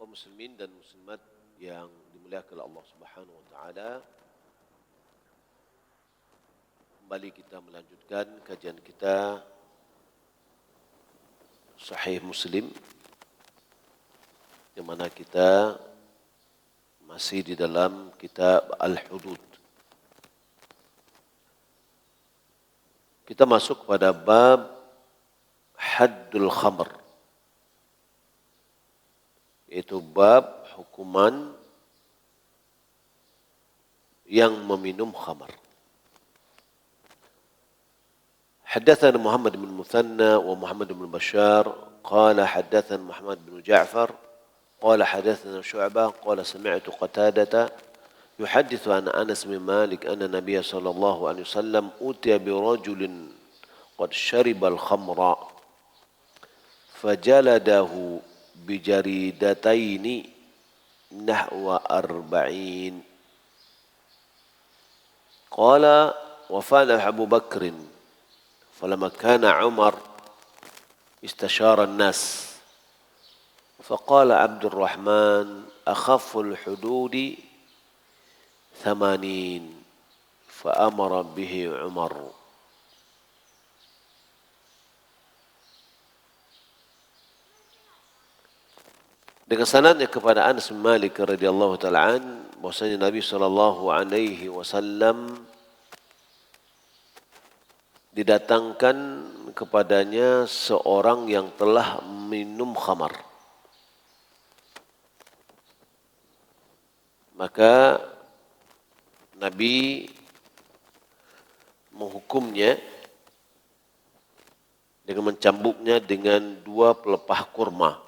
kaum muslimin dan muslimat yang dimuliakan oleh Allah Subhanahu wa taala. Kembali kita melanjutkan kajian kita Sahih Muslim, di mana kita masih di dalam kitab Al-Hudud. Kita masuk pada bab Haddul Khamr, yaitu bab hukuman yang meminum khamar. حدثنا محمد بن المثنى ومحمد بن بشار قال حدثنا محمد بن جعفر قال حدثنا شعبة قال سمعت قتادة يحدث عن أنس بن مالك أن النبي صلى الله عليه وسلم أتي برجل قد شرب الخمر فجلده بجريدتين نحو 40. قال وفعل أبو بكر فلما كان عمر استشار الناس فقال عبد الرحمن أخف الحدود 80 فأمر به عمر. Dengan sanadnya kepada Anas bin Malik radhiyallahu taala an, bahwasanya Nabi sallallahu alaihi wasallam didatangkan kepadanya seorang yang telah minum khamar. Maka Nabi menghukumnya dengan mencambuknya dengan 2 pelepah kurma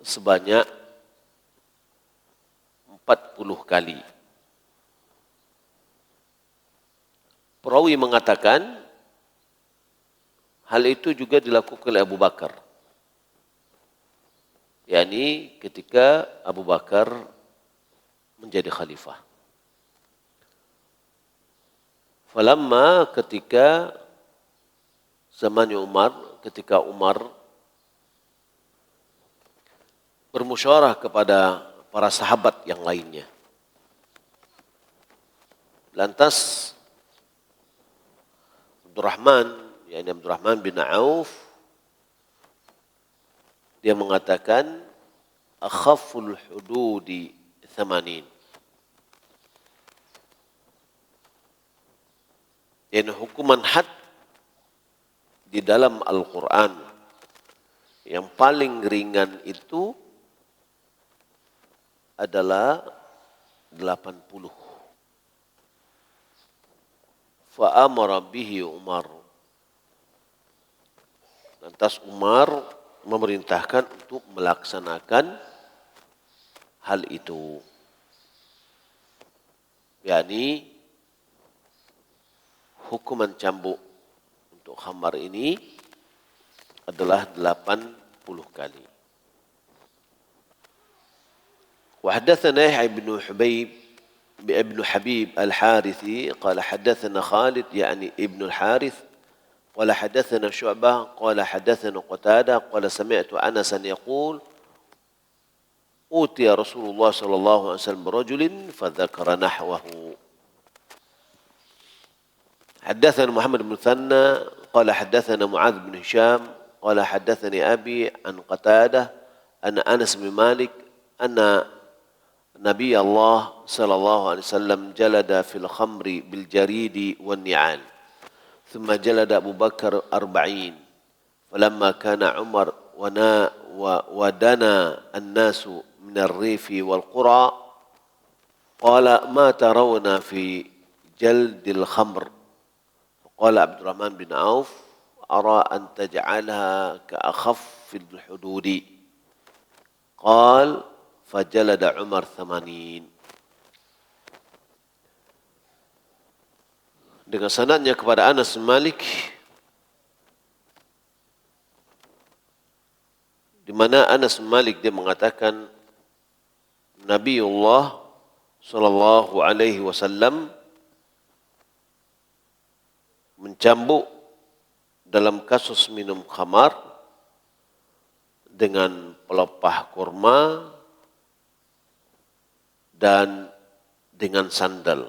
sebanyak 40 kali. Perawi mengatakan hal itu juga dilakukan oleh Abu Bakar, yakni ketika Abu Bakar menjadi khalifah. Falamma ketika zamannya Umar, ketika Umar bermusyawarah kepada para sahabat yang lainnya, lantas Abdurrahman bin Auf dia mengatakan akhafful hududi 80. Dan hukuman had di dalam Al-Quran yang paling ringan itu adalah 80. Fa'amara bihi Umar. Lantas Umar memerintahkan untuk melaksanakan hal itu. yakni hukuman cambuk untuk khamar ini adalah 80 kali. وحدثنا يحيى بن حبيب الحارثي قال حدثنا خالد يعني ابن الحارث قال حدثنا شعبة قال حدثنا قتادة قال سمعت أنسا يقول أوتي رسول الله صلى الله عليه وسلم برجل فذكر نحوه. حدثنا محمد بن مثنى قال حدثنا معاذ بن هشام قال حدثني أبي عن قتادة أن أنس بن مالك أن نبي الله صلى الله عليه وسلم جلد في الخمر بالجريد والنعال ثم جلد أبو بكر 40 فلما كان عمر ودنا الناس من الريف والقرى قال ما ترون في جلد الخمر قال عبد الرحمن بن عوف أرى أن تجعلها كأخف الحدود قال فجلد عمر 80. Dengan sanadnya kepada Anas bin Malik, di mana Anas bin Malik dia mengatakan Nabiullah sallallahu alaihi wasallam mencambuk dalam kasus minum khamar dengan pelepah kurma dan dengan sandal.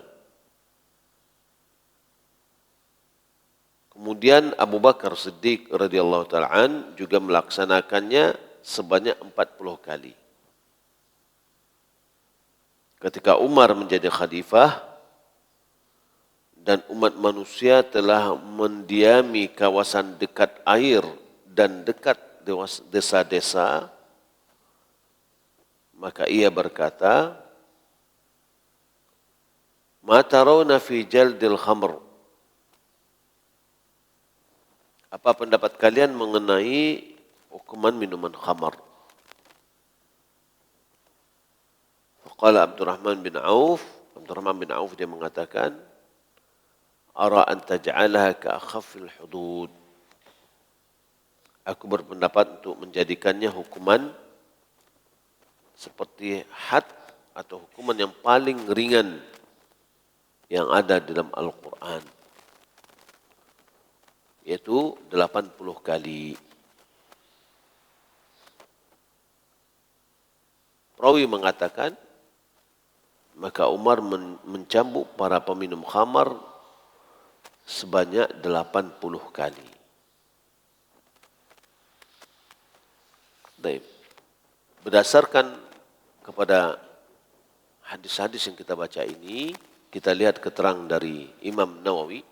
Kemudian Abu Bakar Siddiq radhiyallahu ta'ala an juga melaksanakannya sebanyak 40 kali. Ketika Umar menjadi khalifah dan umat manusia telah mendiami kawasan dekat air dan dekat desa-desa, maka ia berkata, "Ma tarawna fi jaldil khamr?" Apa pendapat kalian mengenai hukuman minuman khamar? Qala Abdurrahman bin Auf dia mengatakan, "Ara an taj'alaha ka akhaffil hudud." Aku berpendapat untuk menjadikannya hukuman seperti had atau hukuman yang paling ringan yang ada dalam Al-Quran, yaitu 80 kali. Perawi mengatakan, maka Umar mencambuk para peminum khamar sebanyak 80 kali. Baik. Berdasarkan kepada hadis-hadis yang kita baca ini, kita lihat keterangan dari Imam Nawawi.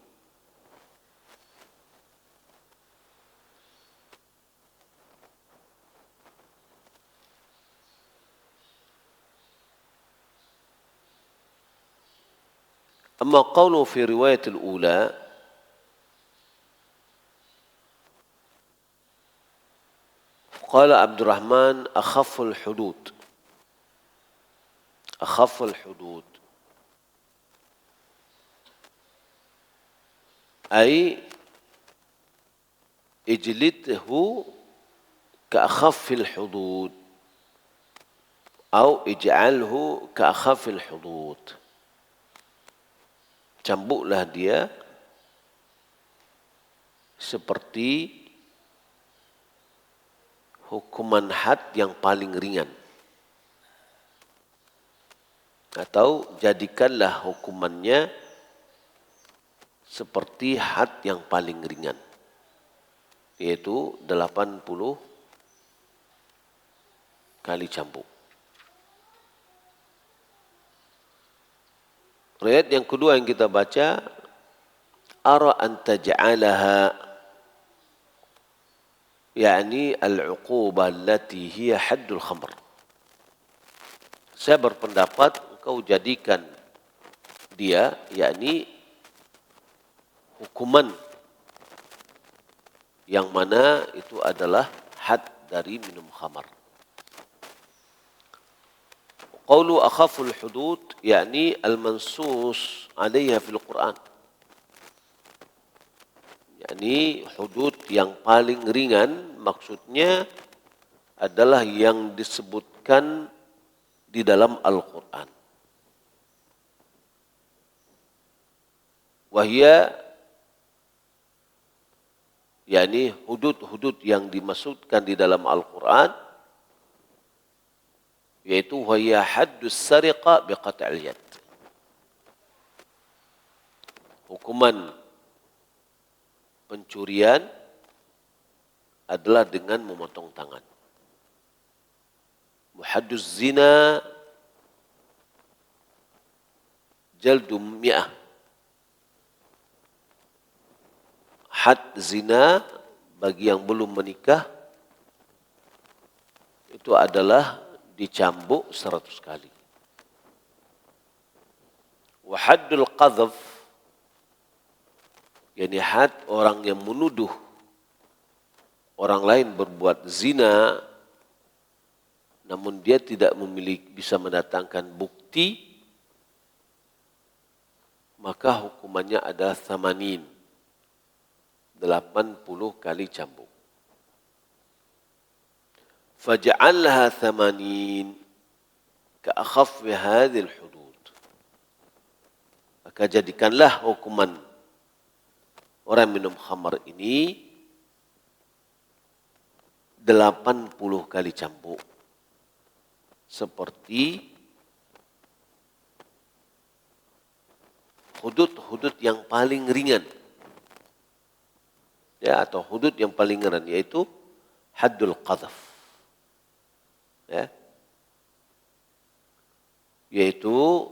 أما قوله في رواية الأولى قال عبد الرحمن أخف الحدود أي اجلده كأخف الحدود أو اجعله كأخف الحدود. Cambuklah dia seperti hukuman had yang paling ringan. Atau jadikanlah hukumannya seperti had yang paling ringan, yaitu 80 kali cambuk. Riwayat yang kedua yang kita baca, ara an taj'alaha, yakni al-uqubah allati hiya haddul khamr. Saya berpendapat engkau jadikan dia, yakni hukuman yang mana itu adalah had dari minum khamar. Qawlu akhaful hudud, yakni al-mansus alaiha fil Quran. Yakni hudud yang paling ringan, maksudnya adalah yang disebutkan di dalam Al-Quran. Wahia, yakni hudud-hudud yang dimaksudkan di dalam Al-Quran, yaitu wahia haddus sariqa biqat'il yad. Hukuman pencurian adalah dengan memotong tangan. Haddus zina jaldum mi'ah. Had zina bagi yang belum menikah itu adalah dicambuk 100 kali. Wa haddul qadhaf, yakni had orang yang menuduh orang lain berbuat zina namun dia tidak bisa mendatangkan bukti, maka hukumannya adalah 80 kali cambuk. Faj'alha 80 ka'akhaffi hadhil hudud. Maka jadikanlah hukuman orang minum khamar ini 80 kali cambuk. seperti hudud-hudud yang paling ringan, ya, atau hudud yang paling ringan, yaitu haddul qadhaf, ya, yaitu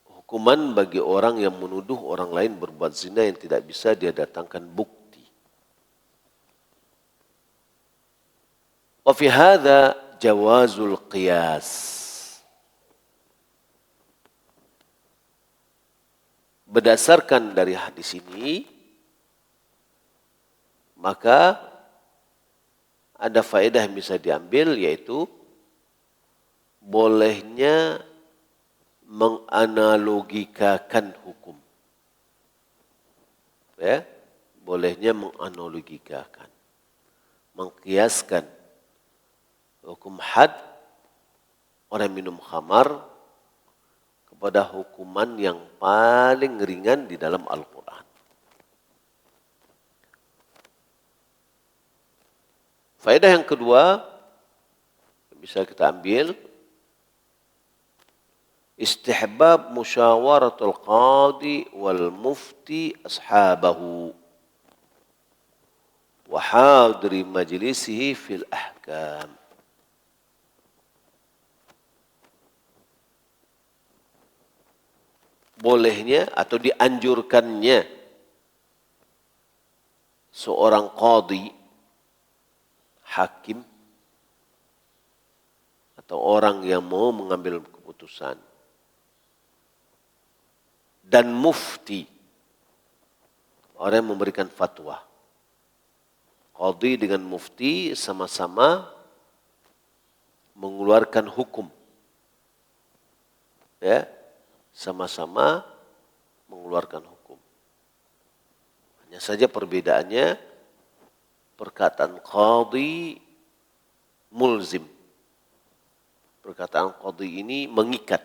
hukuman bagi orang yang menuduh orang lain berbuat zina yang tidak bisa dia datangkan bukti. Wa fi hadza jawazul qiyas. Berdasarkan dari hadis ini, maka ada faedah yang bisa diambil, yaitu bolehnya menganalogikakan hukum. Ya, bolehnya menganalogikakan, mengkiaskan hukum had orang minum khamar kepada hukuman yang paling ringan di dalam Al-Quran. Faedah yang kedua yang bisa kita ambil, istihbab musyawaratul qadi wal mufti ashabahu wa hadri majlisihi fil ahkam. Bolehnya atau dianjurkannya seorang qadi, hakim, atau orang yang mau mengambil keputusan, dan mufti, orang yang memberikan fatwa. Qadi dengan mufti sama-sama mengeluarkan hukum, ya, sama-sama mengeluarkan hukum. Hanya saja perbedaannya, perkataan qadi mulzim, perkataan qadi ini mengikat,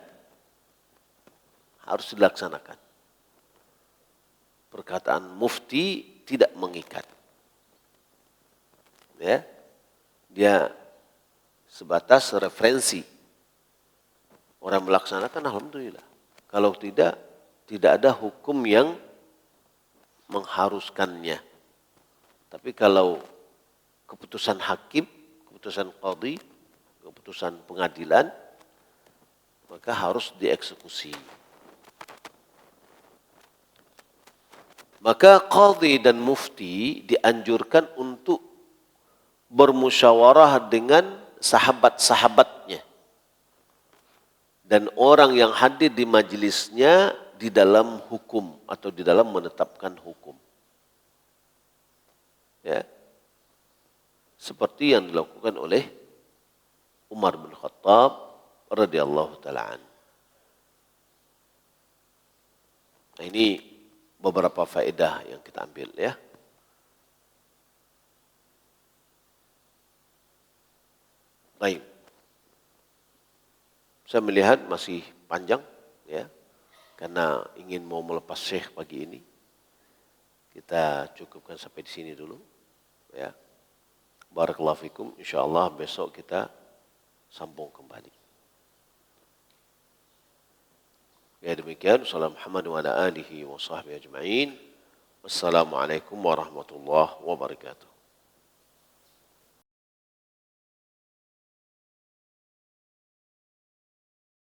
harus dilaksanakan. Perkataan mufti tidak mengikat, ya, dia sebatas referensi. Orang melaksanakan, alhamdulillah. Kalau tidak, tidak ada hukum yang mengharuskannya. Tapi kalau keputusan hakim, keputusan qadhi, keputusan pengadilan, maka harus dieksekusi. Maka qadhi dan mufti dianjurkan untuk bermusyawarah dengan sahabat-sahabatnya dan orang yang hadir di majelisnya di dalam hukum atau di dalam menetapkan hukum. Ya. Seperti yang dilakukan oleh Umar bin Khattab radhiyallahu taala an. Nah, ini beberapa faedah yang kita ambil, ya. Baik. Saya melihat masih panjang, ya, karena ingin mau melepas syekh pagi ini. Kita cukupkan sampai di sini dulu, ya. Barakallahu fikum. Insyaallah besok kita sambung kembali. Ya, demikian. Wassalamualaikum warahmatullahi wabarakatuh.